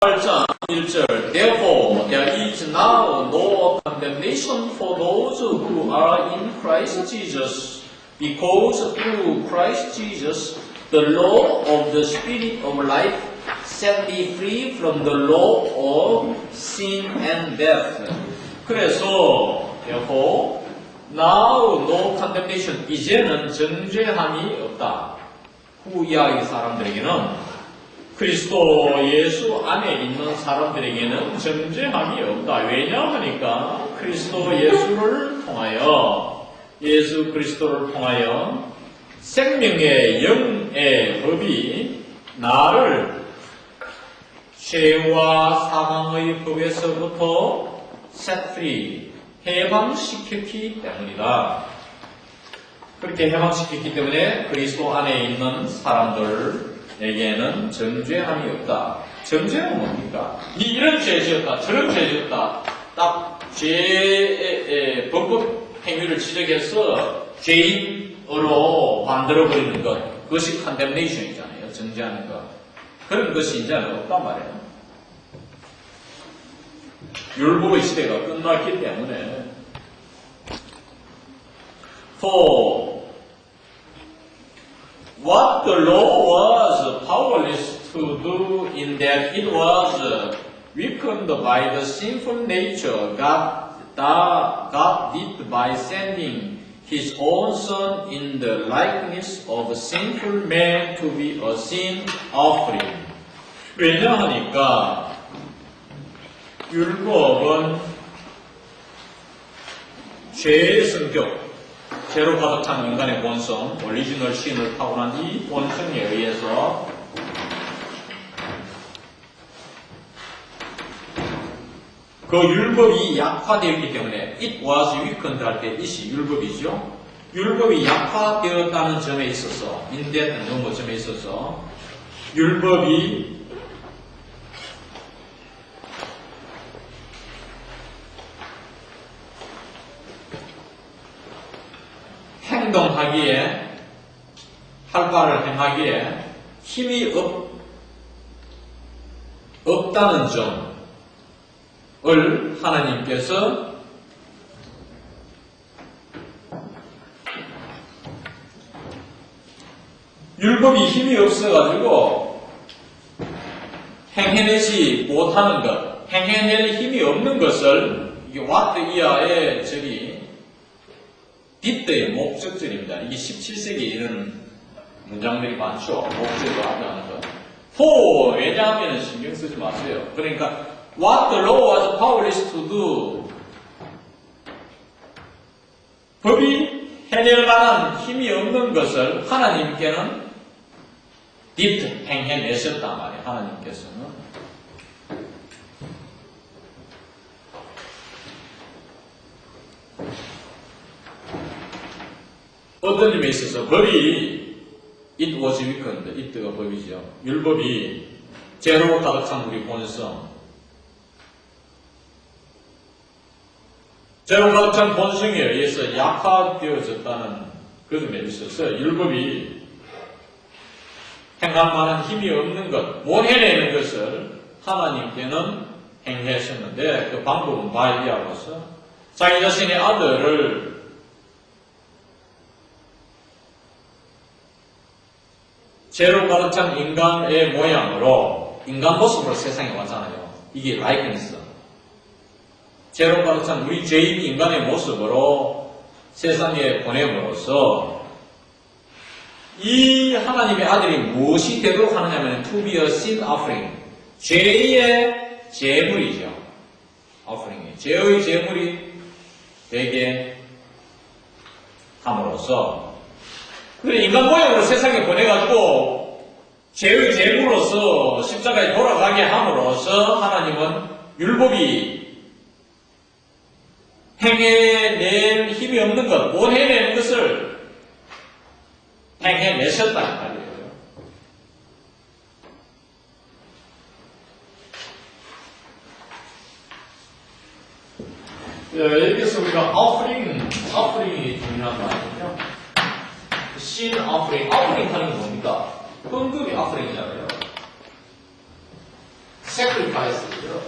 8장 1절 Therefore there is now no condemnation for those who are in Christ Jesus, because through Christ Jesus the law of the Spirit of life set me free from the law of sin and death. 그래서 therefore now no condemnation, 이제는 정죄함이 없다. 후이하의 사람들에게는, 그리스도 예수 안에 있는 사람들에게는 정죄함이 없다. 왜냐하니까 그리스도 예수를 통하여, 예수 그리스도를 통하여 생명의 영의 법이 나를 죄와 사망의 법에서부터 set free, 해방시켰기 때문이다. 그렇게 해방시켰기 때문에 그리스도 안에 있는 사람들에게는 정죄함이 없다. 정죄는 뭡니까? 이런 죄 지었다, 저런 죄 지었다. 딱 죄의 범법 행위를 지적해서 죄인으로 만들어버리는 것, 그것이 condemnation이잖아요. 정죄하는 것. 그런 것이 이제는 없단 말이에요. 율법의 시대가 끝났기 때문에. For what the law was powerless to do in that it was weakened by the sinful nature God did by sending His own Son in the likeness of a sinful man to be a sin offering. 왜냐하니까 율법은 죄의 성격, 죄로 가득 찬 인간의 본성, 오리지널 신을 타고난 이 본성에 의해서 그 율법이 약화되었기 때문에 it was weakened 할 때 it이 율법이죠. 율법이 약화되었다는 점에 있어서 in that 정도 점에 있어서 율법이 행동하기에, 할 바를 행하기에 힘이 없다는 점을 하나님께서 율법이 힘이 없어가지고 행해내지 못하는 것, 행해낼 힘이 없는 것을, 이게 와트 이하의 저기 did의 목적절입니다. 이게 17세기에 이런 문장들이 많죠. 목적으로 하는 것. for, 왜냐하면 신경 쓰지 마세요. 그러니까 what the law was powerless to do, 법이 해낼 만한 힘이 없는 것을 하나님께는 did, 행해내셨단 말이에요. 하나님께서는. 어떤 점에 있어서 법이 it was weakened, it가 법이죠. 율법이 죄로 가득 찬 우리 본성, 죄로 가득 찬 본성에 의해서 약화되어졌다는 그 점에 있어서 율법이 행할 만한 힘이 없는 것, 못 해내는 것을 하나님께는 행하셨는데 그 방법은 바알리아로서 자기 자신의 아들을 죄로 가득 찬 인간의 모양으로, 인간 모습으로 세상에 왔잖아요. 이게 likeness. 죄로 가득 찬 우리 죄인 인간의 모습으로 세상에 보냄으로써 이 하나님의 아들이 무엇이 되도록 하느냐면 to be a sin offering. 죄의 제물이죠. offering이. 죄의 제물이 되게 함으로써 그래, 인간 모양으로 세상에 보내가지고 죄의 제물로서 십자가에 돌아가게 함으로써 하나님은 율법이 행해낼 힘이 없는 것, 못 해내는 것을 행해내셨다는 말이에요. 여기서 우리가 offering이 중요한 말이죠. sin offering 하는 게 뭡니까? 헌금이 offering이잖아요. sacrifice죠.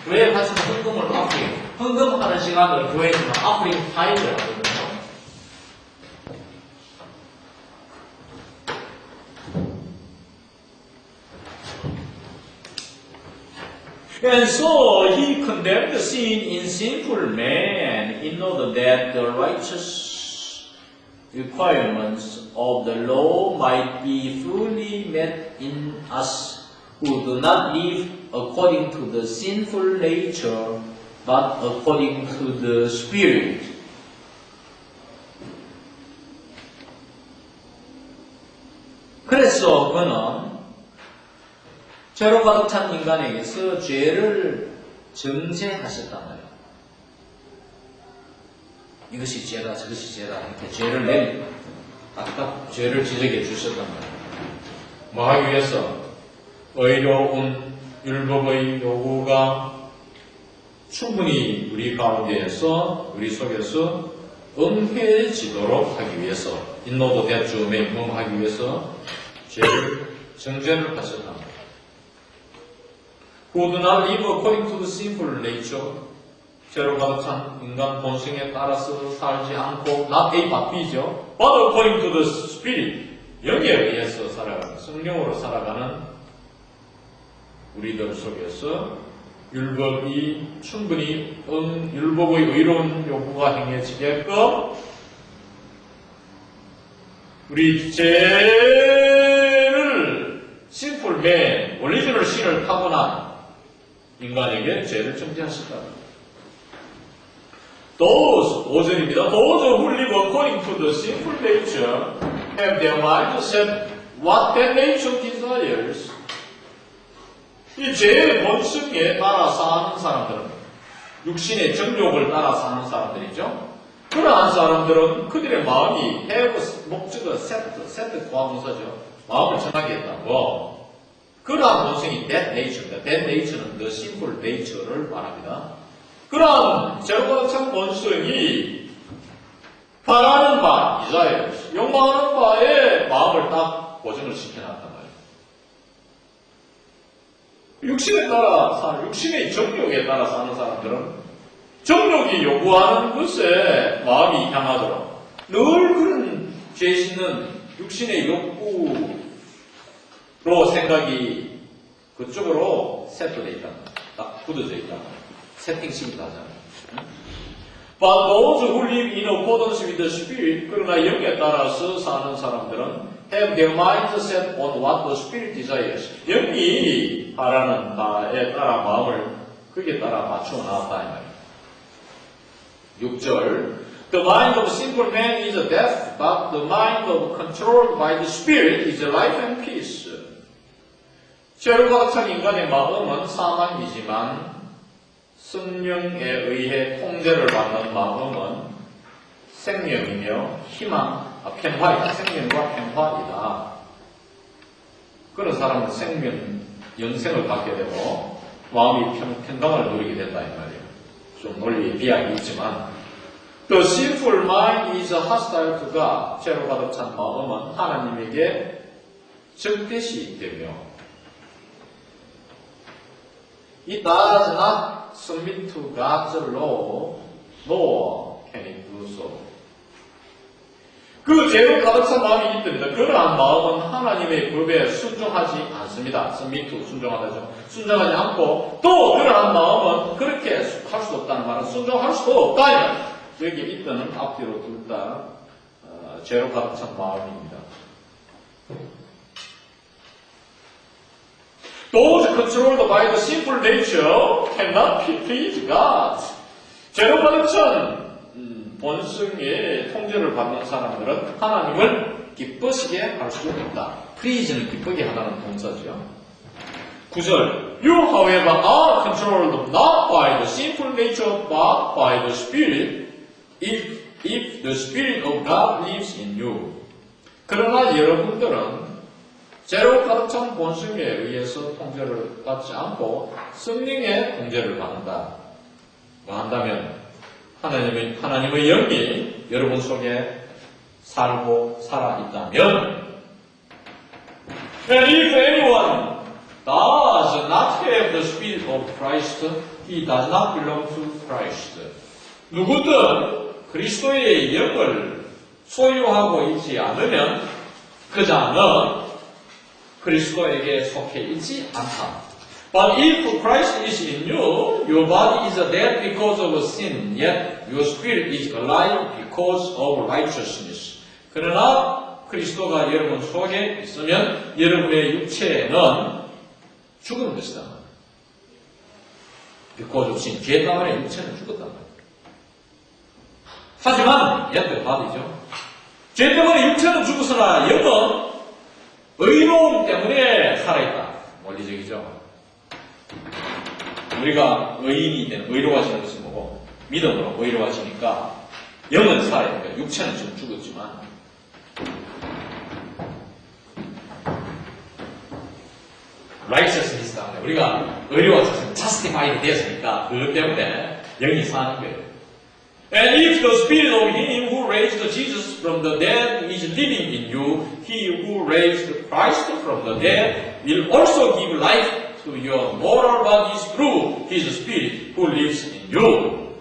교회에 바치는 헌금을 offering, 헌금하는 시간을 교회에서는 offering time을 하거든요. And so he condemned sin in sinful man in order that the righteous requirements of the law might be fully met in us who do not live according to the sinful nature but according to the Spirit. 그래서 그는 죄로 가득 찬 인간에게서 죄를 정죄하셨단 말이에요. 이것이 죄다, 저것이 죄다, 이렇게 죄를 각각 죄를 지적해 주셨단 말이에요. 뭐 하기 위해서? 의로운 율법의 요구가 충분히 우리 가운데에서, 우리 속에서 응해지도록 하기 위해서, 인노도 대주에 응하기 위해서 죄를 정죄를 하셨단 말이에요. Who do not live according to the sinful nature, 죄로 가득 찬 인간 본성에 따라서 살지 않고, not A but B죠. But according to the Spirit, 영에 의해서 살아가는, 성령으로 살아가는 우리들 속에서 율법이 충분히 율법의 의로운 요구가 행해지게끔 우리 죄를 sinful man, 원리주를 신을 타고난 인간에게 죄를 정죄하셨다. Those, 5절입니다. Those who live according to the sinful nature have their mind set what that nature desires. 이 죄의 본성에 따라 사는 사람들은, 육신의 정욕을 따라 사는 사람들이죠. 그러한 사람들은 그들의 마음이 have 목적어 set 과문사죠. 마음을 정하게 했다고. 그러한 본성이 that nature입니다. that nature는 the sinful nature를 말합니다. 그러한 죄로 찬 본성이 바라는 바, desires, 욕망하는 바에 마음을 딱 고정을 시켜놨단 말이에요. 육신에 따라 사는, 육신의 정욕에 따라 사는 사람들은 정욕이 요구하는 것에 마음이 향하도록 늘 그런 죄 짓는 육신의 욕구로 생각이 그쪽으로 세트되어 있다. 딱 굳어져 있다. 세팅식이다 하잖아요. But those who live in accordance with the Spirit, 그러나 영에 따라서 사는 사람들은 have their mind set on what the Spirit desires. 영이 바라는 바에 따라 마음을 거기에 따라 맞추어 나왔다 이 말이에요. 6절 The mind of sinful man is death, but the mind of controlled by the Spirit is life and peace. 죄로 가득 찬 인간의 마음은 사망이지만 성령에 의해 통제를 받는 마음은 생명이며 희망, 평화이다. 생명과 평화이다. 그런 사람은 영생을 갖게 되고 마음이 평강을 누리게 된다 이 말이에요. 좀 논리에 비약이 있지만 The sinful mind is hostile to God. 죄로 가득 찬 마음은 하나님에게 적대시 되며 It does not submit to God's law, nor can it do so. 그 죄로 가득 찬 마음이 있답니다. 그러한 마음은 하나님의 법에 순종하지 않습니다. submit to, 순종하다죠. 순종하지 않고 또 그러한 마음은 그렇게 할 수 없다는 말은 순종할 수도 없다. 여기에 있다는 앞뒤로 둘 다 죄로 가득 찬 마음입니다. Those controlled by the sinful nature cannot please God. 죄로 가득 찬 본성의 통제를 받는 사람들은 하나님을 기쁘시게 할 수 없다. please는 기쁘게 하다는 동사죠. 9절 You however are controlled not by the sinful nature but by the Spirit if the Spirit of God lives in you. 그러나 여러분들은 죄로 가득 찬 본성에 의해서 통제를 받지 않고 성령의 통제를 받는다. 뭐 한다면 하나님의 영이 여러분 속에 살고 살아있다면 And if anyone does not have the Spirit of Christ, he does not belong to Christ. 누구든 그리스도의 영을 소유하고 있지 않으면 그 자는 그리스도에게 속해 있지 않다. But if Christ is in you, your body is dead because of sin, yet your spirit is alive because of righteousness. 그러나 그리스도가 여러분 속에 있으면 여러분의 육체는 죽은 것이다. because of sin. 죄 때문에 육체는 죽었단 말이에요. 하지만 yet body죠. 죄 때문에 육체는 죽었으나 영은 의로움 때문에 살아있다. 원리적이죠. 우리가 의인이 되는, 의로워지는 것은 뭐고, 믿음으로 의로워지니까 영은 살아있는 거예요. 육체는 지금 죽었지만. righteousness 때문에 우리가 의로워졌으면 justified 되었으니까 그것 때문에 영이 사는 거예요. And if the spirit of him who raised Jesus from the dead is living in you, he who raised Christ from the dead will also give life to your mortal bodies through his spirit who lives in you.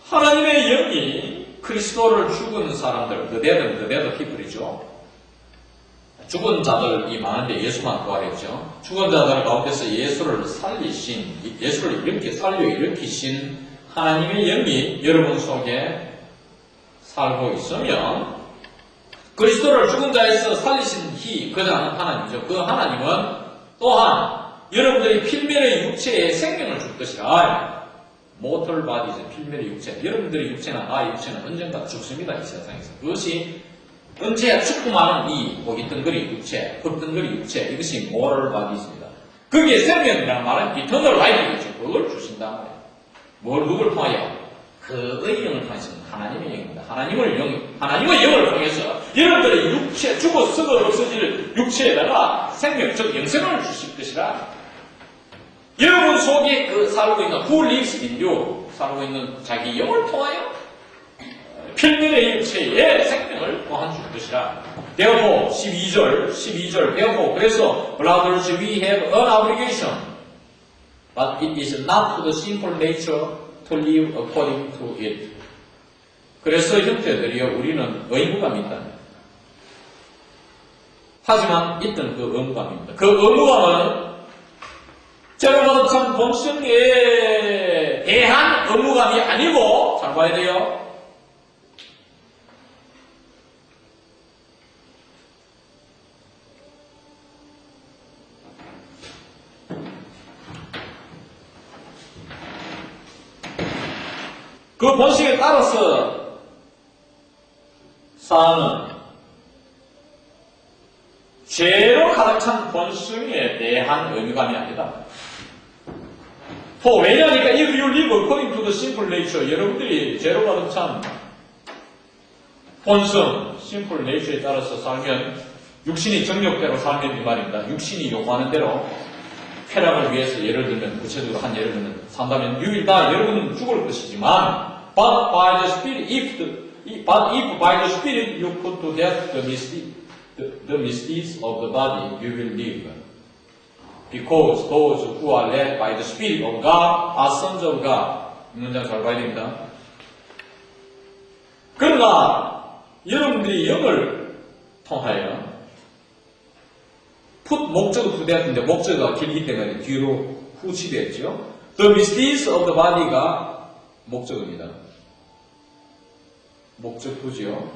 하나님의 영이 그리스도를 죽은 사람들, the dead people이죠. 죽은 자들이 많은데 예수만 부활했죠. 죽은 자들 가운데서 예수를 이렇게 일으키신 하나님의 영이 여러분 속에 살고 있으면 그리스도를 죽은 자에서 살리신 그 자는 하나님이죠. 그 하나님은 또한 여러분들이 필면의 육체에 생명을 줄 것이라. mortal bodies, 필면의 육체. 여러분들의 육체나 나의 육체는 언젠가 죽습니다. 이 세상에서. 그것이 언제야 죽고만은 이 덩그리 육체, 흙덩그리 육체, 이것이 mortal bodies입니다. 거기에 생명이라는 말은 eternal life이죠. 그걸 주신단 말이에요. 누굴 통하여? 그의 영을 통해서 하나님의 영입니다. 하나님의 영을 통해서 여러분들의 육체, 죽어 썩어 없어질 육체에다가 생명, 즉 영생을 주실 것이라. 여러분 속에 살고 있는 who lives in you, 살고 있는 자기 영을 통하여 필면의 육체에 생명을 또한 줄 것이라. Therefore, 12절, therefore, 그래서 brothers, we have an obligation, but it is not to the sinful nature to live according to it. 그래서 형제들이여, 우리는 의무감이 있다. 하지만 있던 그 의무감입니다. 그 의무감은 제가 참 본성에 대한 의무감이 아니고, 잘 봐야 돼요. 그 본성에 따라서 사는 죄로 가득 찬 본성에 대한 의무감이 아니다. 왜냐하니까 if you live according to the sinful nature, 여러분들이 죄로 가득 찬 본성, sinful nature에 따라서 살면, 육신이 정욕대로 살면 이 말입니다. 육신이 요구하는 대로 쾌락을 위해서 예를 들면, 구체적으로 한 예를 들면 산다면 유일다 여러분은 죽을 것이지만, but by the Spirit, if by the Spirit you put to death the misdeeds of the body, you will live. Because those who are led by the Spirit of God are sons of God. 이 문장 잘 봐야 됩니다. 그러나 여러분들이 영을 통하여 목적은 부대했는데 목적어가 길기 때문에 뒤로 후치되었죠. The misdeeds of the body가 목적어입니다. 목적구지요.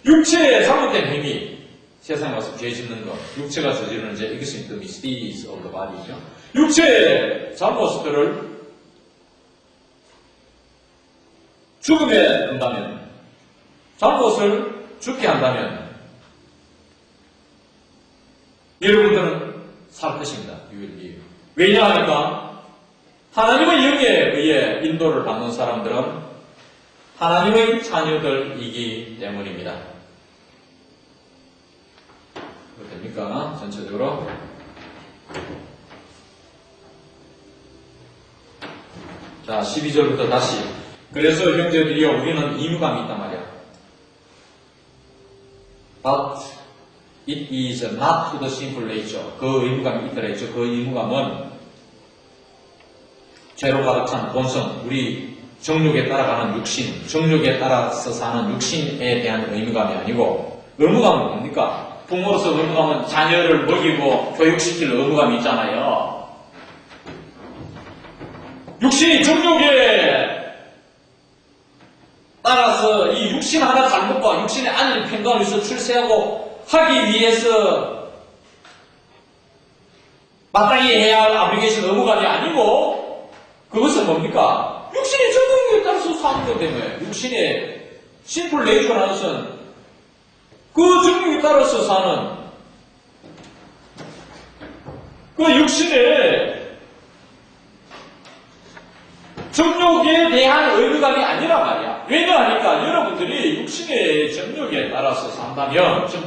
육체에 잘못된 행위, 세상에 와서 죄 짓는 것, 육체가 저지르는 죄, 이것이 the misdeeds of the body죠. 육체의 잘못들을 죽음에 든다면, 잘못을 죽게 한다면 여러분들은 살 것입니다. 왜냐하니까 하나님의 영에 의해 인도를 받는 사람들은 하나님의 자녀들이기 때문입니다. 됩니까? 전체적으로. 자, 12절부터 다시. 그래서 형제들이여, 우리는 의무감이 있단 말이야. But It is not to the sinful nature. 그 의무감이 있더라 했죠. 그 의무감은 죄로 가득 찬 본성, 우리 정욕에 따라가는 육신, 정욕에 따라서 사는 육신에 대한 의무감이 아니고, 의무감은 뭡니까? 부모로서 의무감은 자녀를 먹이고 교육시킬 의무감이 있잖아요. 육신이 정욕에 따라서 이 육신 하나 잘못 봐. 육신의 안을 평강을 위해서 출세하고 하기 위해서 마땅히 해야 할 아브리게이션 의무감이 아니고, 그것은 뭡니까? 육신의 정욕에 따라서 사는 것 때문에, 육신의 심플 네이처라는 것은 그 정욕에 따라서 사는 그 육신의 정욕에 대한 의무감이 아니란 말이야. 왜냐하니까 여러분들이 육신의 정욕에 따라서 산다면, 즉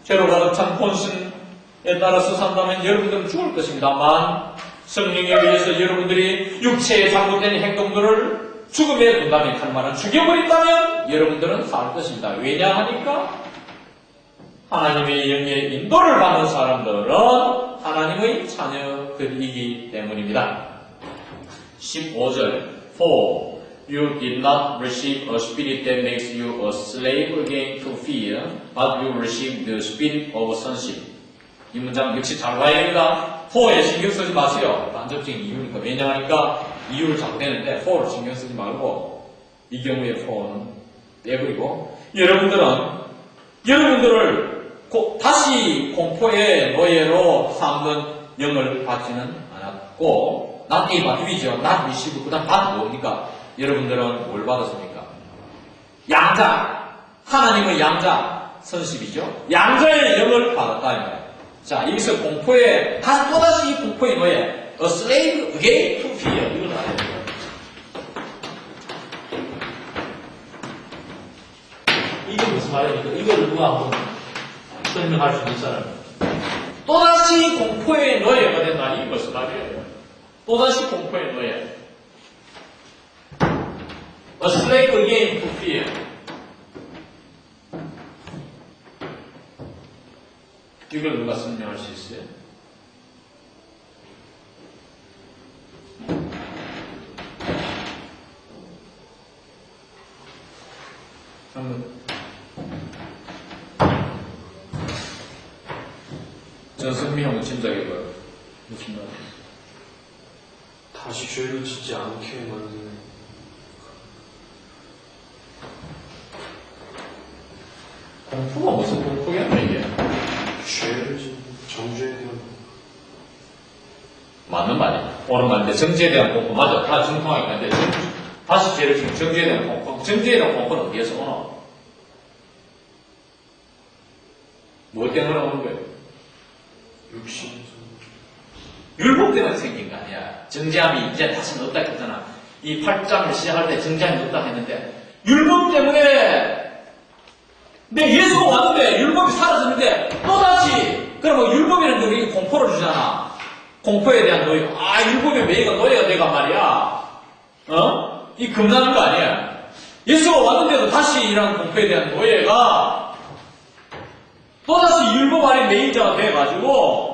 죄로 가득 찬 본성에 따라서 산다면 여러분들은 죽을 것입니다만, 성령에 의해서 여러분들이 육체의 잘못된 행동들을 죽음에 둔다면, 할 말은 죽여버린다면 여러분들은 살 것입니다. 왜냐하니까 하나님의 영의 인도를 받는 사람들은 하나님의 자녀들이기 때문입니다. 15절 For you did not receive a spirit that makes you a slave again to fear, but you received the spirit of sonship. 이 문장 역시 잘 봐야 됩니다. for에 신경 쓰지 마세요. 간접적인 이유니까. 왜냐하니까 이유를 자꾸 내는데 for를 신경 쓰지 말고 이 경우에 for는 빼버리고, 여러분들을 다시 공포의 노예로 삼는 영을 받지는 않았고, not a 받위죠. not receive. 그 다음 받 뭡니까? 여러분들은 뭘 받았습니까? 양자. 하나님의 양자. 선십이죠. 양자의 영을 받았다 이 말이에요. 자, 여기서 공포의, 또다시 이 공포의 노예. A slave again to fear. 이걸 알아야 돼요. 이게 무슨 말입니까? 이거를 누가 한번 설명할 수 있는 사람? 또다시 공포의 노예가 된다. 이 무슨 말이에요? 또다시 공포의 노예. A slave again to fear. 이걸 누가 설명할 수 있어요? 한번 전선미 형 짐작해봐요. 무슨 말이에요? 다시 죄를 짓지 않게 만드는 공포가 무슨 공포겠나 이게? 죄를 짓는 정죄에 대한 맞는 말이야. 옳은 말인데 정죄에 대한 공포 맞아. 다 정통하게 하는데 다시 죄를 지금 정죄에 대한 공포. 정죄에 대한 공포는 어디에서 오나? 뭐 때문에 오는 거예요? 육신 율법 때문에 생긴 거 아니야. 정죄함이 이제 다시는 없다 했잖아. 이 8장을 시작할 때 정죄함이 없다 했는데, 율법 때문에 내 예수가 왔는데 율법이 사라졌는데 또다시, 그러면 율법이라는 게 우리에게 공포를 주잖아. 공포에 대한 노예. 율법의 매이가 노예가 돼가 말이야. 이 금나는 거 아니야. 예수가 왔는데도 다시 이런 공포에 대한 노예가 또다시 율법 안에 매이자가 돼가지고,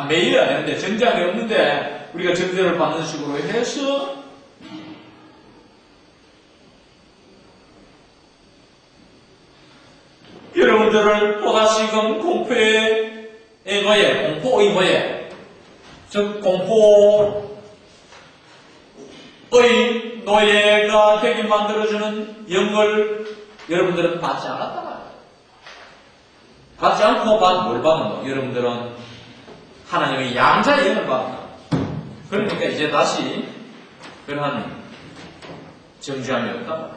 매일이 안 되는데, 정죄함이 없는데, 우리가 정죄를 받는 식으로 해서, 여러분들을 또다시금 공포의 노예, 공포의 노예, 즉, 공포의 노예가 되게 만들어주는 영을 여러분들은 받지 않았단 말이에요. 받지 않고 뭘 받는 거? 여러분들은 하나님의 양자의 영을 받는다. 그러니까 이제 다시 그러한 정죄함이 없다.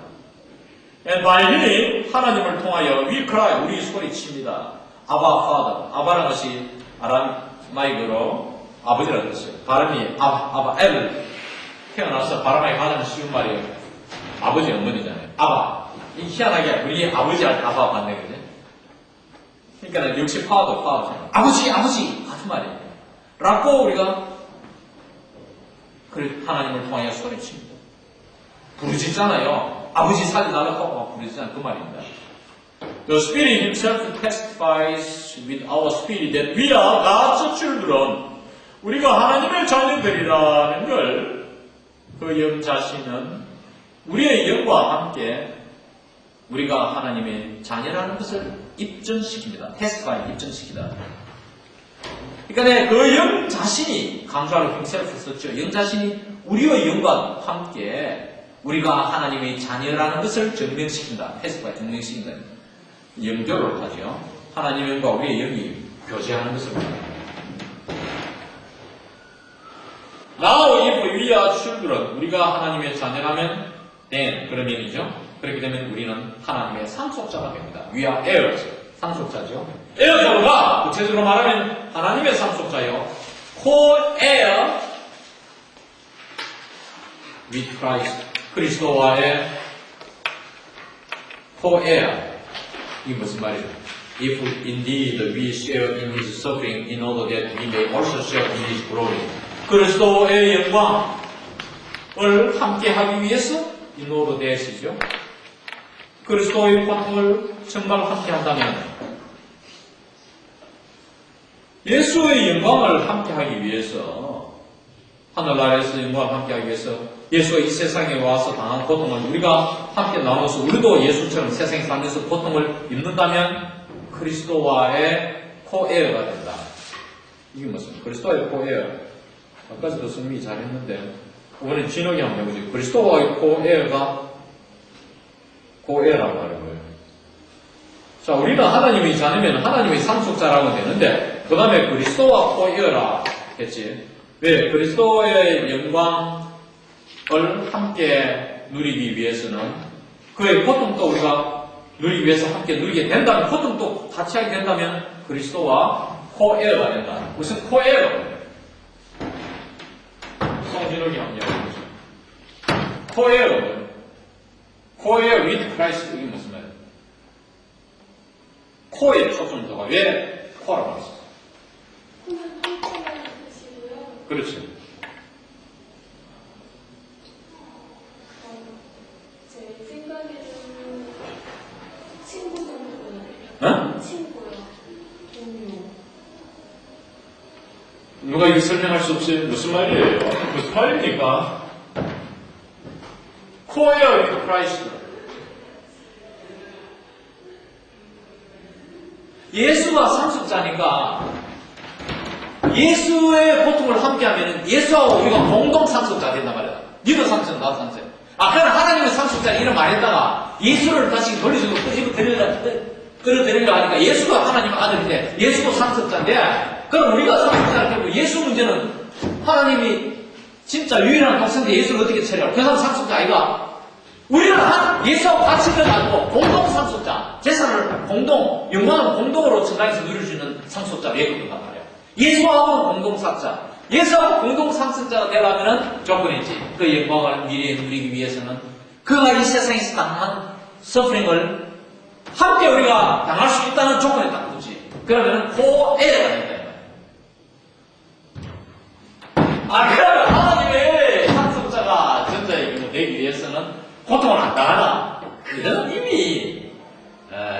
And by him, 하나님을 통하여 we cry, 우리 소리칩니다. 아바 father. 아바라는 것이 아람마이크로 아버지라는 뜻이에요. 발음이 아바 L. 태어나서 발음하기 가장 쉬운 말이에요. 아버지 어머니잖아요. 아바. 이 희한하게 우리 아버지 할 때 아바 받네, 그지? 그러니까 역시 파워잖아요. 아버지 같은 말이에요. 라고 우리가 하나님을 통하여 소리칩니다. 부르짖잖아요. 아버지 살려달라고 하고 부르짖잖아요. 그 말입니다. The Spirit Himself testifies with our spirit that we are God's children. 우리가 하나님의 자녀들이라는 걸 그 영 자신은 우리의 영과 함께 우리가 하나님의 자녀라는 것을 입증시킵니다. testify, 입증시키다. 그러니까 그 영 자신이 강조하러 himself 썼죠. 영 자신이 우리의 영과 함께 우리가 하나님의 자녀라는 것을 증명시킨다. testify, 증명시킨다. 연결을 하죠. 하나님의 영과 우리의 영이 교제하는 것을 말합니다. Now if we are children, 우리가 하나님의 자녀라면 then, 그러면이죠. 그렇게 되면 우리는 하나님의 상속자가 됩니다. We are heirs, 상속자죠. heir가 구체적으로 말하면 하나님의 상속자요. co-heir with Christ, 그리스도와의 co-heir. 이게 무슨 말이죠? If indeed we share in His suffering in order that we may also share in His glory. 그리스도의 영광을 함께하기 위해서 in order that이죠. 그리스도의 고통을 정말 함께한다면 예수의 영광을 함께하기 위해서 하늘나라에서 영광을 함께하기 위해서 예수가 이 세상에 와서 당한 고통을 우리가 함께 나눠서 우리도 예수처럼 세상에 살면서 고통을 입는다면 그리스도와의 코에어가 된다. 이게 무슨 그리스도와의 코에어. 아까도 선생님이 잘했는데 이번엔 진혁이 한번 해보죠. 그리스도와의 코에어가 코에어라고 하는 거예요. 자, 우리는 하나님의 자녀면 하나님의 상속자라고 되는데 그 다음에 그리스도와 코에어라 했지. 왜? 그리스도의 영광을 함께 누리기 위해서는 그의 고통도 우리가 누리기 위해서 함께 누리게 된다면 고통도 같이 하게 된다면 그리스도와 코에어가 된다. 무슨 코에어? 성진욱이 한번 해보죠. 코에어. 코에어 with Christ 이게 무슨 말이에요? 코에 초점도가 왜 코라고 했어요? 그렇지. 제 생각에는 친구 정도는 어? 친구요. 동료. 누가 이거 설명할 수 없이 무슨 말이에요? 무슨 말입니까? 코에어 with Christ. 예수가 상속자니까 예수의 고통을 함께하면 예수하고 우리가 공동 상속자 된단 말이야. 니도 상속자, 나도 상속자. 아까는 하나님의 상속자 이런 말 했다가 예수를 다시 돌려주고 끌어들이려 하니까 예수가 하나님 아들인데 예수도 상속자인데 그럼 우리가 상속자를 되고 예수 문제는 하나님이 진짜 유일한 독생자 예수를 어떻게 처리하고 그 사람 상속자 아이가? 우리는 예수하고 같이 들어가고 공동 상속자, 재산을 공동, 영광을 공동으로 천당에서 누릴 수 있는 상속자로 예고된단 말이야. 예수하고 공동 상속자, 예수하고 공동 상속자가 되려면 조건이 있지. 그 영광을 미래에 누리기 위해서는 그가 이 세상에서 당한 서프링을 함께 우리가 당할 수 있다는 조건에 딱 두지. 그러면 코에어가 된다. 그러면 하나님의 상속자가 전자에 되기 위해서는 고통을 안 당하나? 그건 이미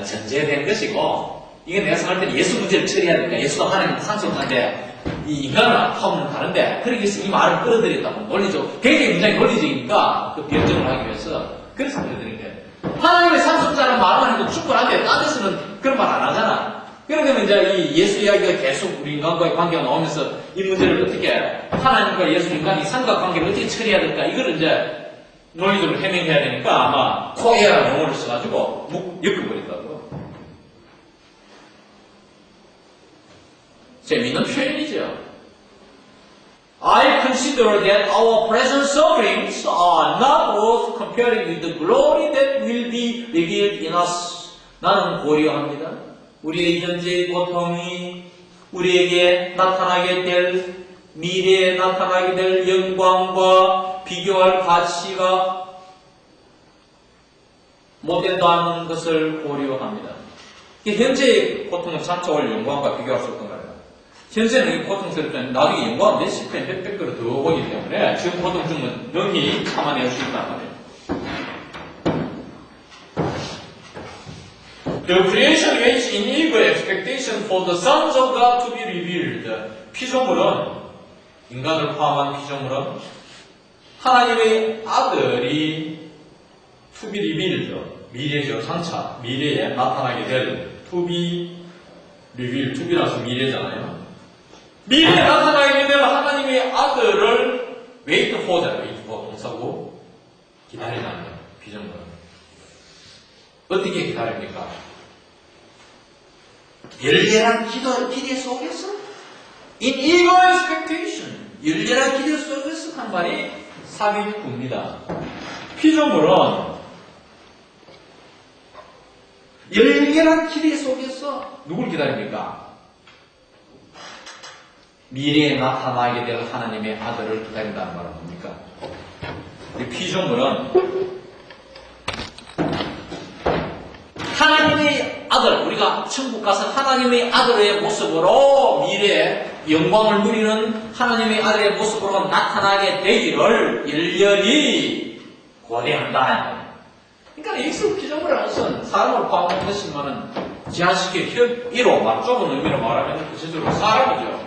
전제된 것이고 이게 내가 생각할 때는 예수 문제를 처리해야 되니까 예수도 하나님 상속자인데 이 인간하고는 다른데 그러기 위해서 이 말을 끌어들였다고 논리적 굉장히 굉장히 논리적이니까 그 변증을 하기 위해서 그래서 끌어들인 거예요. 하나님의 상속자라는 말만 해도 충분한데 딴 데서는 그런 말 안 하잖아. 그러면 이제 이 예수 이야기가 계속 우리 인간과의 관계가 나오면서 이 문제를 어떻게 하나님과 예수 인간이 삼각관계를 어떻게 처리해야 될까 이걸 이제 논리적으로 해명해야 되니까 아마 코에어라는 용어를 써가지고 엮어버린다고. 재미있는 표현이죠. I consider that our present sufferings are not worth comparing with the glory that will be revealed in us. 나는 고려합니다. 우리의 현재의 고통이 우리에게 나타나게 될 미래에 나타나게 될 영광과 비교할 가치가 못된다는 것을 고려합니다. 현재의 고통은 장차올 영광과 비교할 수 없던 거예요. 현재는 고통스럽지만 나중에 영광은 몇십 배, 몇백 배로 더 오기 때문에 지금 고통 중은 능히 참아낼 수 있단 말이에요. The creation waits in eager expectation for the sons of God to be revealed. 피조물은, 인간을 포함한 피조물은 하나님의 아들이 to be revealed, 미래죠, 장차, 미래에 나타나게 될 to be revealed, to be라서 미래잖아요. 미래에 나타나게 될 하나님의 아들을 wait for잖아요. wait for 동사고 기다리는 피조물은 어떻게 기다립니까? 열렬한 기대 속에서 in eager expectation, 열렬한 기대 속에서 한 말이 삽입구입니다. 피조물은 열렬한 기대 속에서 누굴 기다립니까? 미래에 나타나게 될 하나님의 아들을 기다린다는 말은 뭡니까? 이 피조물은 하나님의 아들, 우리가 천국 가서 하나님의 아들의 모습으로 미래에 영광을 누리는 하나님의 아들의 모습으로 나타나게 되기를 열렬히 고대한다. 그러니까 여기서 피조물이라는 것은 사람을 포함한 것이지만은 지하식의 협의로 막 좁은 의미로 말하면 구체적으로 사람이죠.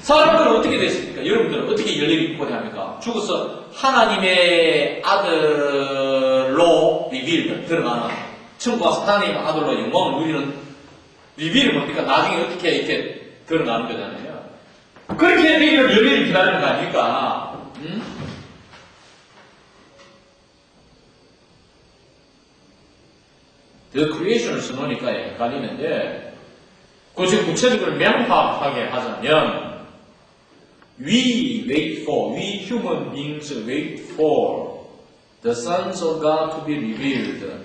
사람들은 어떻게 됐습니까? 여러분들은 어떻게 열렬히 고대합니까? 죽어서 하나님의 아들로 리빌 들어가는 천국 가서 하나님의 아들로 영광을 누리는 리빌이 뭡니까? 나중에 어떻게 이렇게 드러나는 거잖아요. 그렇게 되기를 열렬히 기다리는 거 아닙니까? The creation을 써놓으니까 헷갈리는데, 그것이 구체적으로 명확하게 하자면, we wait for, we human beings wait for the sons of God to be revealed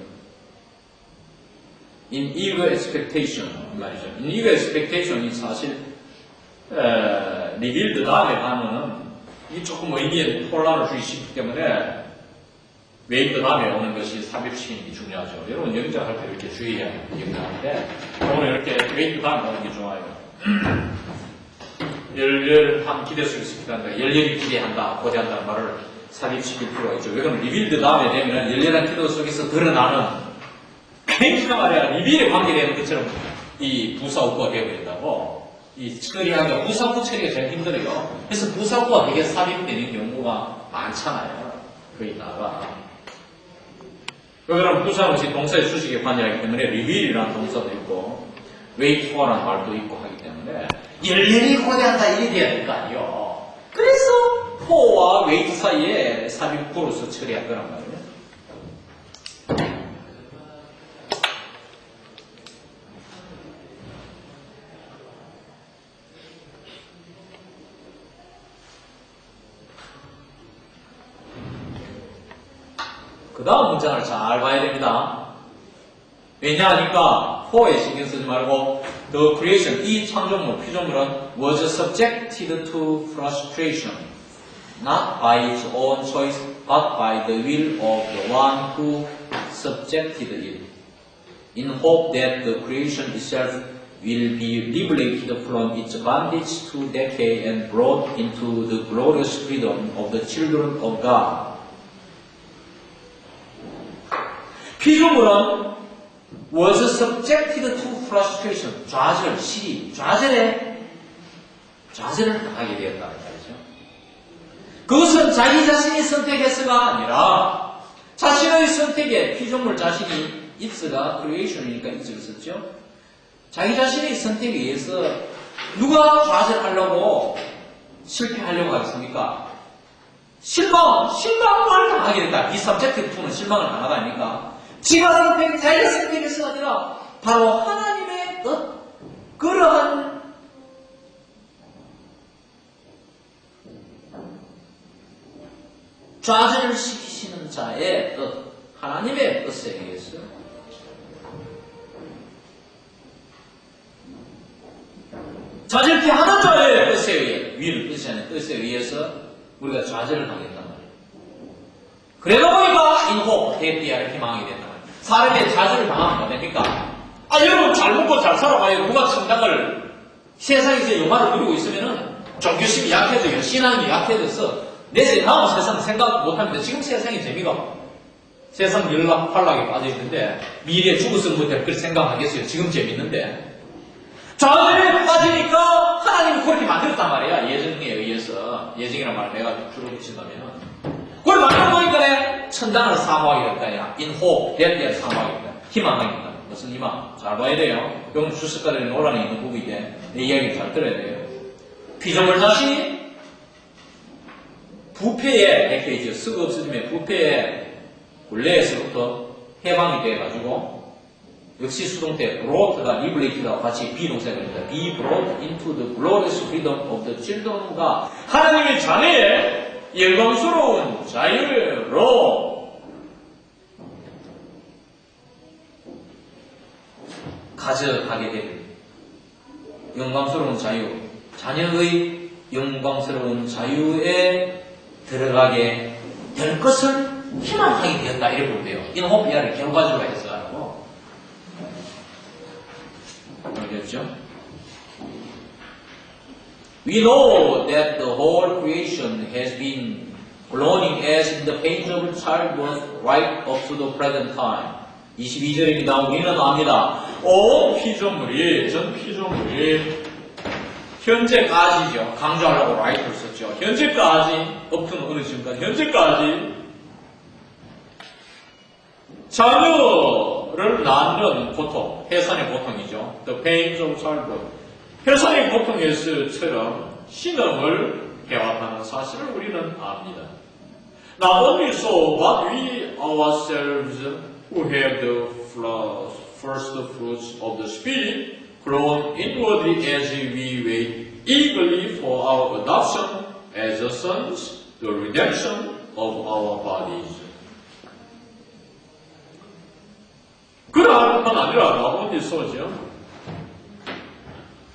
in eager expectation. 말이죠. in eager expectation이 사실, revealed 다음에 가면은, 이 조금 의미에 혼란을 주기 쉽기 때문에, 웨이트 다음에 오는 것이 삽입시키는 게 중요하죠. 여러분 영작할 때 이렇게 주의해야 영작하는데 오늘 이렇게 웨이트 다음에 오는 게 좋아요. 열렬한 기대 속에서 기대한다. 열렬히 기대한다. 고대한다는 말을 삽입시킬 필요가 있죠. 왜냐하면 리빌드 다음에 되면 열렬한 기도 속에서 드러나는 굉장히 말이야 리빌에 관계되는 것처럼 이 부사구가 되어버린다고. 이 처리하기가 부사구 처리가 제일 힘들어요. 그래서 부사구가 되게 삽입되는 경우가 많잖아요. 거기다가 그럼 부사는 동사의 수식에 관여하기 때문에 reveal이라는 동사도 있고 wait for라는 말도 있고 하기 때문에 열렬히 고대한다 이렇게 돼야 될 거 아니에요. 그래서 for와 wait 사이에 삽입구로서 처리할 거란 말이에요. 그 다음 문장을 잘 봐야 됩니다. 왜냐하니까 for에 신경 쓰지 말고 the creation, 이 창조물, 피조물은 was subjected to frustration not by its own choice but by the will of the one who subjected it in hope that the creation itself will be liberated from its bondage to decay and brought into the glorious freedom of the children of God. 피조물은 was subjected to frustration, 좌절, 시기, 좌절을 당하게 되었다는 말이죠. 그것은 자기 자신이 선택해서가 아니라 자신의 선택에 피조물 자신이 its가 creation이니까 it을 썼죠. 자기 자신의 선택에 의해서 누가 좌절하려고 실패하려고 하겠습니까? 실망을 당하게 됐다. 이 subjected to는 실망을 당하다 아닙니까? 지가 선택, 자기가 선택해서가 아니라 바로 하나님의 뜻, 그러한 좌절을 시키시는 자의 뜻, 하나님의 뜻에 의해서 좌절케 하는 자의 뜻에 의해, will, 뜻이 아닌 뜻에 의해서 우리가 좌절을 당했단 말이에요. 그러다 보니까 인호, 대피하를 희망하게 된단 말이에요. 사람의 좌절을 당하면 뭐 됩니까? 여러분 잘 먹고 잘 살아봐요. 누가 천당을 세상에서 영화를 누리고 있으면은 종교심이 약해져요. 신앙이 약해져서 내 다음 세상 생각 못합니다. 지금 세상의 재미가 세상 열락팔락에 빠져있는데 미래에 죽었으면 못해 그렇게 생각하겠어요. 지금 재밌는데 자녀에 빠지니까 하나님이 그렇게 만들었단 말이야. 예정에 의해서. 예정이란 말을 내가 주로 붙인다면 그걸 만들어보니까 천당을 사모하게 됐다야. 인호 대대를 사모하게 됐다. 희망하게 됐다. 무슨 희망? 잘 봐야 돼요. 용 주석가들의 논란이 있는 부분인데 내 이야기를 잘 들어야 돼요. 피조물 자신이 부패에 백해이죠. 쓰고 없어짐에 부패에 원래에서부터 해방이 돼가지고 역시 수동태 brought가 liberate와 같이 비동사가 됩니다. be brought into the glorious freedom of the children과 하나님의 자녀의 영광스러운 자유로 가져가게 될 영광스러운 자유, 자녀의 영광스러운 자유에 들어가게 될 것을 희망하게 되었다 이렇게 보면 돼요. 이는 호피아를 결과적으로 해서 하라고. 알겠죠? We know that the whole creation has been groaning as in the pains of childbirth right up to the present time. 22절입니다. 우리는 압니다. 온 피조물이, 전 피조물이 현재까지죠. 강조하려고 right를 썼죠. 현재까지, up to는 어느 지금까지, 현재까지 자녀를 낳는 고통, 해산의 고통이죠. The pains of childbirth. 해산의 고통에서처럼 신음을 해왔다는 사실을 우리는 압니다. Not only so, but we ourselves who have the first fruits of the Spirit groan inwardly as we wait eagerly for our adoption as sons, the redemption of our bodies. 그러한 건 아니라 나머지 소죠.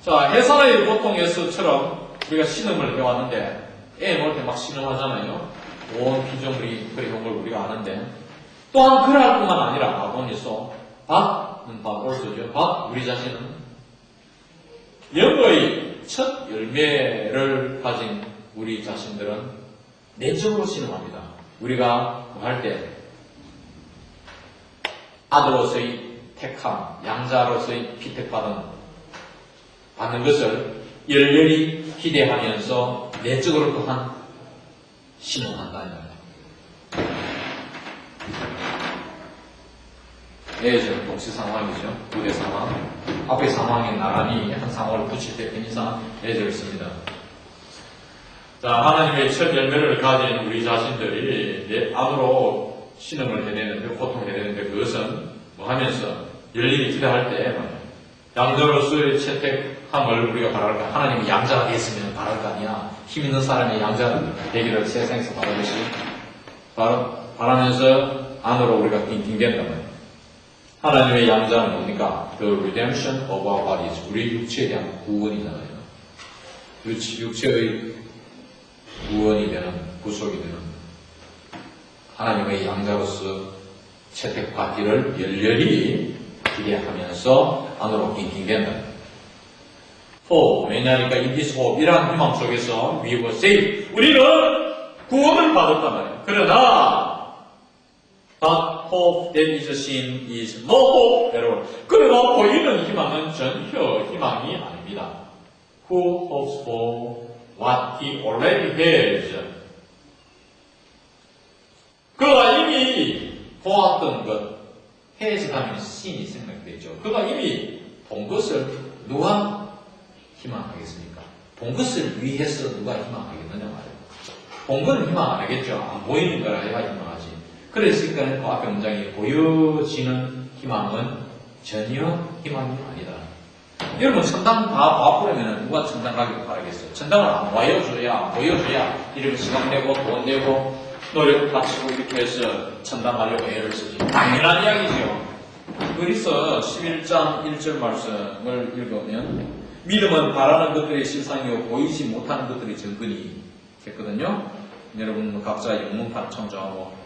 자, 해산의 고통에서처럼 우리가 신음을 해왔는데 애 놓을 때 막 신음하잖아요. 온 피조물이 그래온 걸 우리가 아는데 또한 그럴 뿐만 아니라 아버니소 밭은 밭올소죠. 밭 우리 자신은 영의 첫 열매를 가진 우리 자신들은 내적으로 신음합니다. 우리가 할 때 아들로서의 택함, 양자로서의 피택받는 것을 열렬히 기대하면서 내적으로 또한 신음한다는 거예요. 예전 동시 상황이죠. 부대 상황. 앞에 상황에 나란히 한 상황을 붙일 때 편의상 예절을 씁니다. 자, 하나님의 첫 열매를 가진 우리 자신들이 내 안으로 신음을 해야 되는데, 고통해야 되는데, 그것은 뭐 하면서 열렬히 기대할 때, 양자로서의 채택함을 우리가 바랄까? 하나님이 양자가 됐으면 바랄 거 아니야. 힘 있는 사람이 양자 되기를 세상에서 바라듯이 바라면서 안으로 우리가 빙빙댄단 말이에요. 하나님의 양자는 뭡니까? The redemption of our bodies. 우리 육체에 대한 구원이잖아요. 육체의 구원이 되는, 구속이 되는 하나님의 양자로서 채택받기를 열렬히 기대하면서 안으로 빙빙댄다. 왜냐하니까 in this hope, 이러한 희망 속에서 we were saved. 우리는 구원을 받았단 말이에요. 그러나 But hope that is seen is no hope at all. 그러나 보이는 희망은 전혀 희망이 아닙니다. Who hopes for what he already has? 그가 이미 보았던 것, has 하면 sin이 생각되죠. 그가 이미 본 것을 누가 희망하겠습니까? 본 것을 위해서 누가 희망하겠느냐 말이에요. 본 거는 희망 안 하겠죠. 안 보이는 거라 해야 희망하지. 그랬으니까 그 앞에 문장이 보여지는 희망은 전혀 희망이 아니다. 여러분 천당 다 봐보려면 누가 천당 가기를 바라겠어요? 천당을 안 보여줘야 이렇게 시간 내고 돈 내고 노력 바치고 이렇게 해서 천당 가려고 애를 쓰지. 당연한 이야기죠. 그래서 11장 1절 말씀을 읽으면 믿음은 바라는 것들의 실상이요 보이지 못하는 것들의 증거니 했거든요. 여러분 각자 영문판 청정하고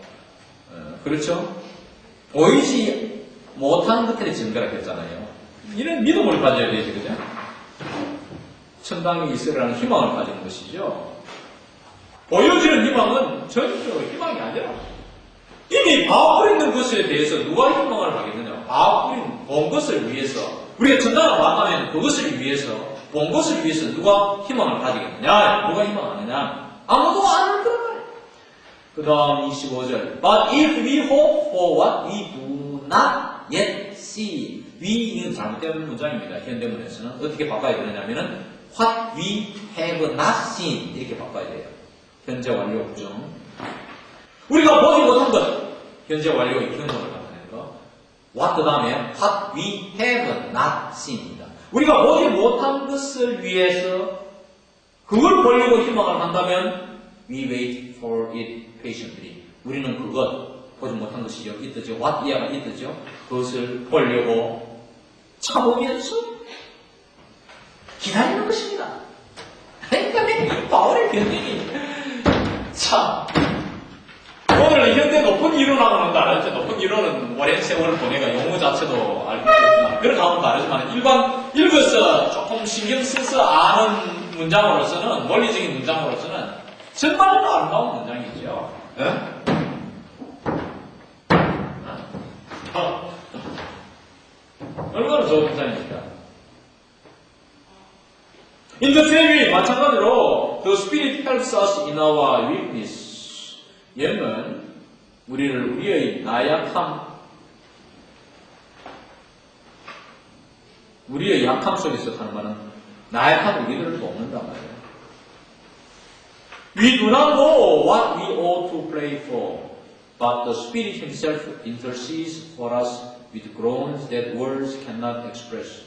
그렇죠? 보이지 못하는 것들의 증거라 했잖아요. 이런 믿음을 가져야 되지, 그죠? 천당이 있으라는 희망을 가지는 것이죠. 보여지는 희망은 전혀 희망이 아니라 이미 봐버리는 것에 대해서 누가 희망을 하겠느냐? 봐버린 본 것을 위해서 우리가 천당을 만나면 그것을 위해서 본 것을 위해서 누가 희망을 가지겠느냐? 누가 희망하느냐? 아무도 안 할 거란 말이에요. 그 다음 25절 But if we hope for what we do not yet see we는 잘못된 문장입니다. 현대문에서는 어떻게 바꿔야 되느냐면은 what we have not seen 이렇게 바꿔야 돼요. 현재 완료 구정. 우리가 보지 못한 것 현재 완료의 기능을 나타내는 거. what 그 다음에 what we have not seen입니다. 우리가 보지 못한 것을 위해서 그걸 보려고 희망을 한다면 we wait for it patiently. 우리는 그것 보지 못한 것이 여기 있죠. what 이하가 있죠. 그것을 보려고 참으면서 기다리는 것입니다. 그러니까 바울의 변명이 참 오늘 현대 높은 이론하고는 다르죠. 높은 이론은 오랜 세월을 보내가 용어 자체도 알고 있지만 그런 하고는 다르지만 일반 읽어서 조금 신경 써서 아는 문장으로서는 논리적인 문장으로서는 정말로 아름다운 문장이죠. 네? 얼마나 좋은 문장입니까? In the same way, 마찬가지로 The Spirit helps us in our weakness. 영은 우리를 우리의 약함 속에서 하는 말은 나약한 우리를 돕는단 말이에요. We do not know what we ought to pray for, but the Spirit Himself intercedes for us with groans that words cannot express.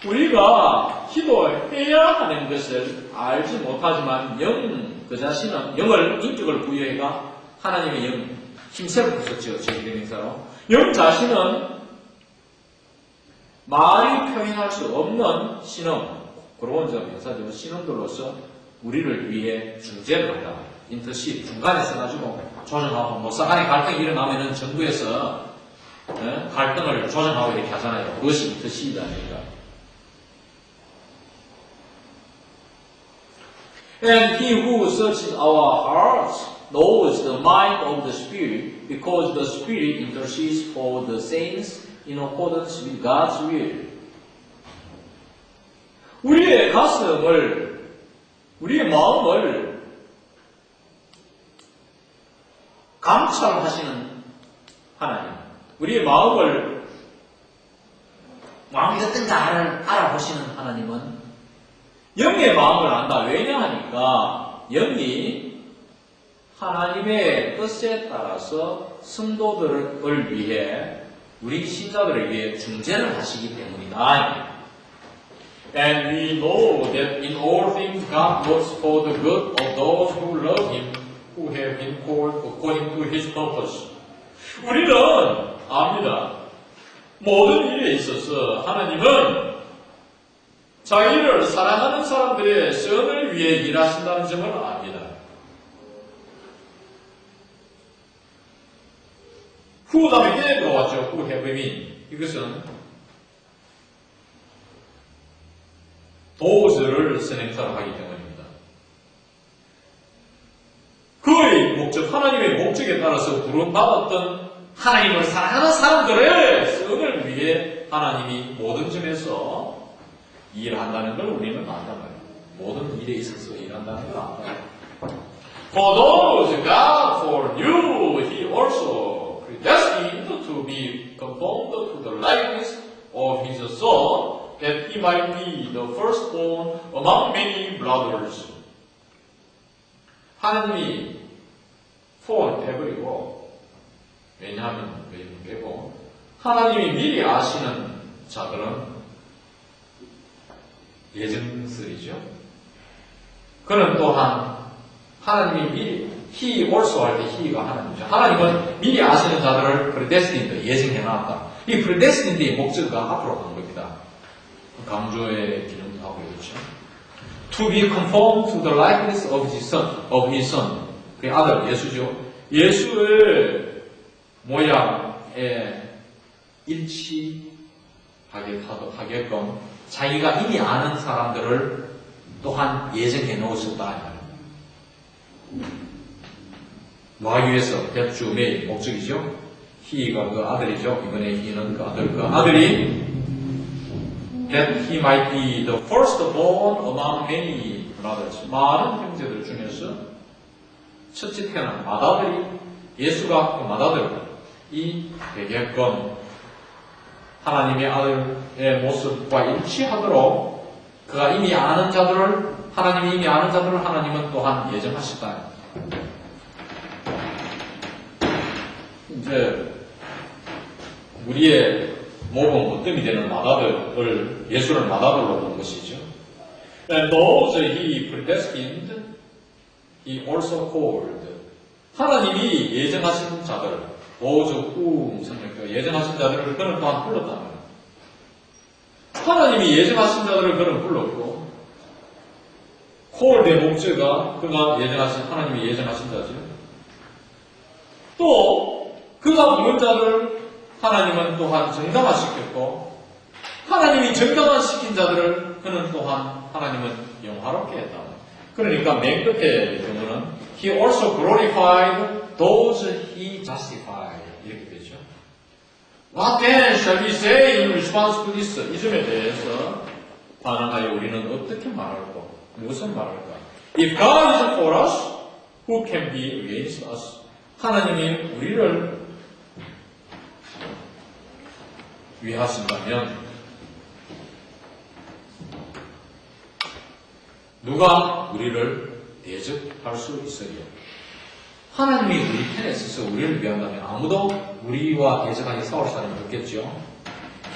우리가 기도해야 하는 것을 알지 못하지만 그 자신은 영을 인격을 부여해가 하나님의 영 힘세를 부었죠. 저희들 행사로 영 자신은 말이 표현할 수 없는 신음 그로원적 명사죠. 신음들로서 우리를 위해 중재를 한다. 인터시 중간에 써가지고 조정하고 목사 간에 갈등이 일어나면은 정부에서 갈등을 조정하고 이렇게 하잖아요. 그것이 인터시이다 아닙니까? And he who searches our hearts knows the mind of the Spirit, because the Spirit intercedes for the saints in accordance with God's will. 우리의 가슴을, 우리의 마음을 감찰하시는 하나님, 우리의 마음이 어떤가를 알아보시는 하나님은 영의 마음을 안다. 왜냐하니까 영이 하나님의 뜻에 따라서 성도들을 위해 우리 신자들을 위해 중재를 하시기 때문이다. And we know that in all things God works for the good of those who love Him, who have been called according to His purpose. 우리는 압니다. 모든 일에 있어서 하나님은 자기를 사랑하는 사람들의 선을 위해 일하신다는 점을 압니다. 후 다음에 해 들어왔죠. 후 have been. 이것은 도구를 선행사로 하기 때문입니다. 그의 목적, 하나님의 목적에 따라서 부름받았던 하나님을 사랑하는 사람들의 선을 위해 하나님이 모든 점에서 일한다는 걸 우리는 안단 말이에요. 모든 일에 있어서 일한다는 걸 안다. For those God foreknew, He also predestined to be conformed to the likeness of His Son, that He might be the firstborn among many brothers. 하나님이 포함해버리고, 왜냐하면 빼고 하나님이 미리 아시는 자들은 예증설이죠. 그는 또한 하나님이 미리 He also 할 때 He가 하나님이죠. 하나님은 미리 아시는 자들을 predestined 예정해놨다. 이 predestined의 목적과 앞으로 간 겁니다. 강조의 기능도 하고 있죠. To be conformed to the likeness of His Son. 그 아들 예수죠. 예수의 모양에 일치하게끔 자기가 이미 아는 사람들을 또한 예정해 놓으셨다. 와유에서 대주의 목적이죠. he가 그 아들이죠. 이번에 he는 그 아들, 그 아들이 that he might be the firstborn among many brothers. 많은 형제들 중에서 첫째 태어난 맏아들이 예수가 그 맏아들이 되게끔 하나님의 아들의 모습과 일치하도록 그가 이미 아는 자들을 하나님이 이미 아는 자들을 하나님은 또한 예정하셨다. 이제 우리의 모범 어뜸이 되는 맏아들을 예수를 맏아들로 본 것이죠. And those he predestined, he also called. 하나님이 예정하신 자들, those whom 성령께서 예정하신 자들을 그는 또한 불렀다. 하나님이 예정하신 자들을 그는 불렀고, called의 목적가 그가 예정하신 하나님이 예정하신 자죠. 또 그가 부른 자를 하나님은 또한 정당화시켰고, 하나님이 정당화시킨 자들을 그는 또한 하나님은 영화롭게 했다. 그러니까 맨 끝에 경우는 He also glorified those he justified 이렇게 되죠. What then shall we say in response to this? 이 점에 대해서 반응하여 우리는 어떻게 말할까? 무슨 말할까? If God is for us, who can be against us? 하나님이 우리를 위하신다면 누가 우리를 대적할 수 있으리요? 하나님이 우리 편에 있어서 우리를 위한다면 아무도 우리와 대적하게 싸울 사람이 없겠죠.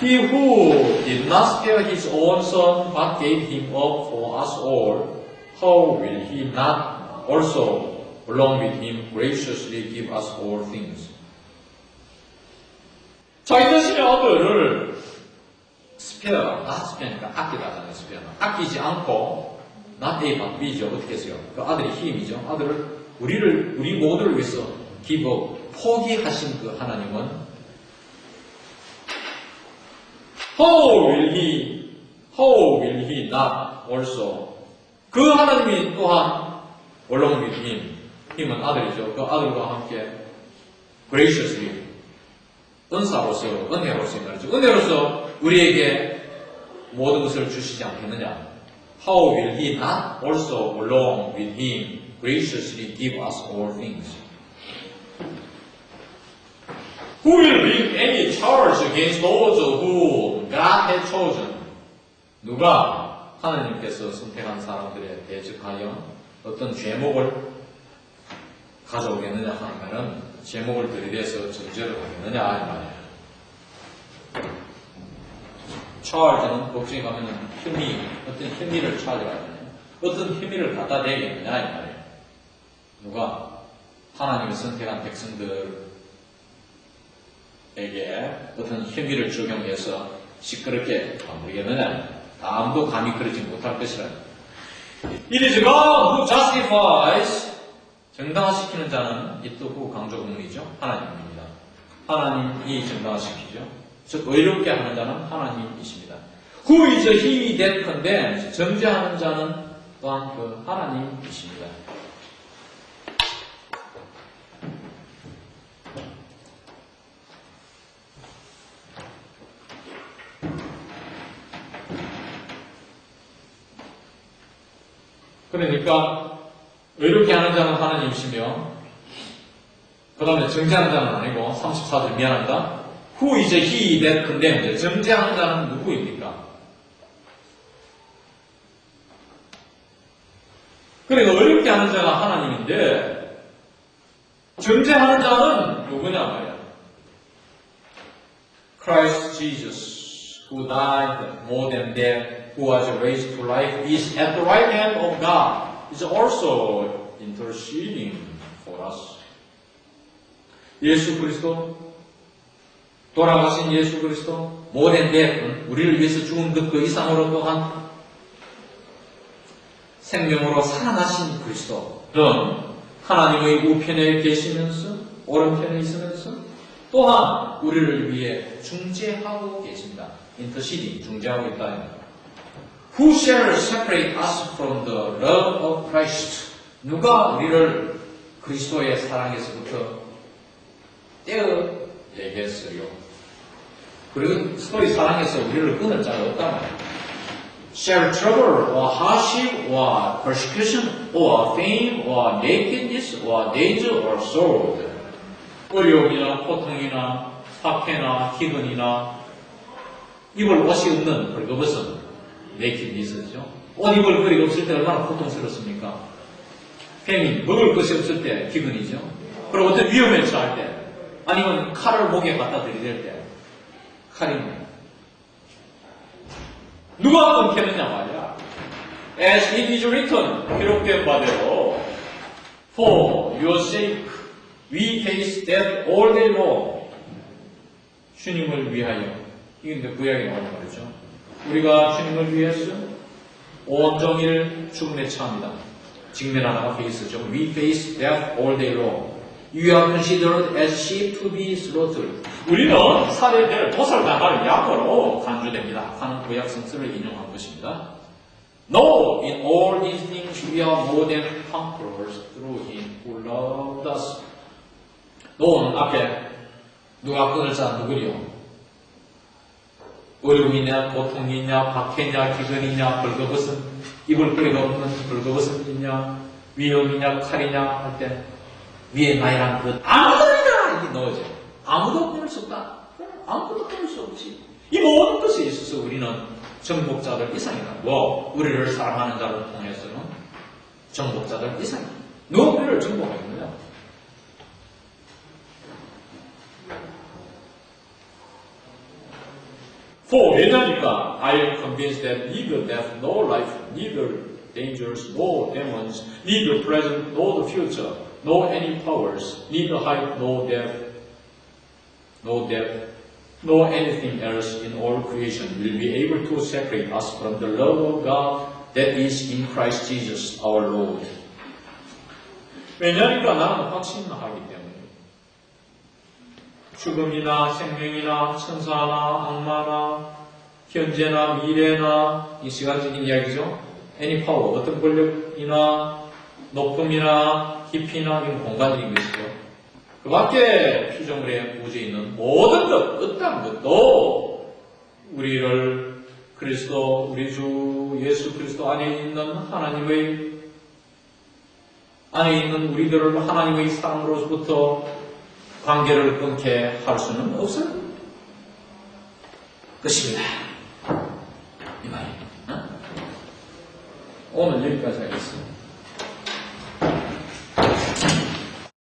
He who did not spare his own son but gave him up for us all, how will he not also along with him graciously give us all things? 자기 자신의 아들을 스페어가, 스페어니까 아끼다 하잖아요, 스페어는. 아끼지 않고, not A, but B죠. 어떻게 했어요? 그 아들이 힘이죠. 아들을, 우리 모두를 위해서 give up, 포기하신 그 하나님은, how will he not also, 그 하나님이 또한, along with him, 힘은 아들이죠. 그 아들과 함께, graciously, 은사로서, 은혜로서 말이죠. 은혜로서 우리에게 모든 것을 주시지 않겠느냐? How will he not also along with him graciously give us all things? Who will bring any charge against those whom God has chosen? 누가 하나님께서 선택한 사람들에 대적하여 어떤 죄목을 가져오겠느냐 하면은 제목을 들이대서 정죄를 하겠느냐 이 말이에요. charge는 복싱에 가면은 혐의, 어떤 혐의를 찾아가잖아요. 어떤 혐의를 갖다 대겠느냐 이 말이에요. 누가 하나님이 선택한 백성들에게 어떤 혐의를 적용해서 시끄럽게 만들겠느냐. 아무도 감히 그러지 못할 것이라. It is God who justifies. 정당화시키는 자는 이 또 후 강조 구문이죠. 하나님입니다. 하나님이 정당화시키죠. 즉 의롭게 하는 자는 하나님이십니다. Who is he that condemns? 정죄하는 자는 또한 그 하나님이십니다. 그러니까 의롭게 하는 자는 하나님이시며 그 다음에 정죄하는 자는 아니고 34절 미안합니다. Who is he that condemns? 정죄하는 자는 누구입니까? 그러니까 의롭게 하는 자가 하나님인데 정죄하는 자는 누구냐 말이야. Christ Jesus, who died more than death, who was raised to life, is at the right hand of God. is also interceding for us. 예수 그리스도, 돌아가신 예수 그리스도, more than that, 우리를 위해서 죽은 것 그 이상으로 또한 생명으로 살아나신 그리스도는 하나님의 우편에 계시면서, 오른편에 있으면서 또한 우리를 위해 중재하고 계십니다. interceding, 중재하고 있다. Who shall separate us from the love of Christ? 누가 우리를 그리스도의 사랑에서부터 떼어 얘기했어요. 그리고 그리스도의 사랑에서 우리를 끊을 자가 없단 말이에요. Shall trouble or hardship or persecution or fame or nakedness or danger or sword. 어려움이나 고통이나 박해나 기근이나 입을 옷이 없는 벌거벗은 nakedness죠. 옷 입을 거리가 없을 때 얼마나 고통스럽습니까? 뱀이 먹을 것이 없을 때 기근이죠. 그리고 어떤 위험에 처할 때 아니면 칼을 목에 갖다 들이댈 때 칼입니다. 누가 끊겠느냐 말이야. As it is written, 기록된 바대로 For your sake we face death all day long. 주님을 위하여. 이게 이제 구약에 나오는 말이죠. 우리가 주님을 위해서 온종일 죽음에 처합니다. 직면하다가 페이스죠. We face death all day long. You are considered as sheep to be slaughtered. 우리는 살해될 도살당할 양으로 간주됩니다. 하는 구약 성서를 인용한 것입니다. No, in all these things we are more than conquerors through Him who loved us. No는 앞에 누가 끊을 자 누구리요? 어려움이냐, 고통이냐, 박해냐, 기근이냐, 벌거벗은 입을 거리가 없는 벌거벗은 이냐, 위험이냐, 칼이냐 할 때 위에 나이란 것 아무도이다 이게 넣어져. 아무도 끊을 수 없다. 아무것도 끊을 수 없지. 이 모든 것에 있어서 우리는 정복자들 이상이다. 뭐 우리를 사랑하는 자를 통해서는 정복자들 이상이다. 누가 우리를 정복하겠느냐? For 왜냐니까 I am convinced that neither death nor life, neither dangers nor demons, neither present nor the future, nor any powers, neither height nor depth, nor anything else in all creation will be able to separate us from the love of God that is in Christ Jesus our Lord. 왜냐니까 나는 확신하기 때문에 죽음이나 생명이나 천사나 악마나 현재나 미래나 이 시간적인 이야기죠. any power, 어떤 권력이나 높음이나 깊이나 이건 공간적인 것이죠. 그 밖에 피조물의 우주에 있는 모든 것, 어떤 것도 우리를 그리스도, 우리 주 예수 그리스도 안에 있는 하나님의 안에 있는 우리들을 하나님의 사랑으로부터 관계를 끊게 할 수는 없을 것입니다. 이 말이에요. 오늘 여기까지 하겠습니다.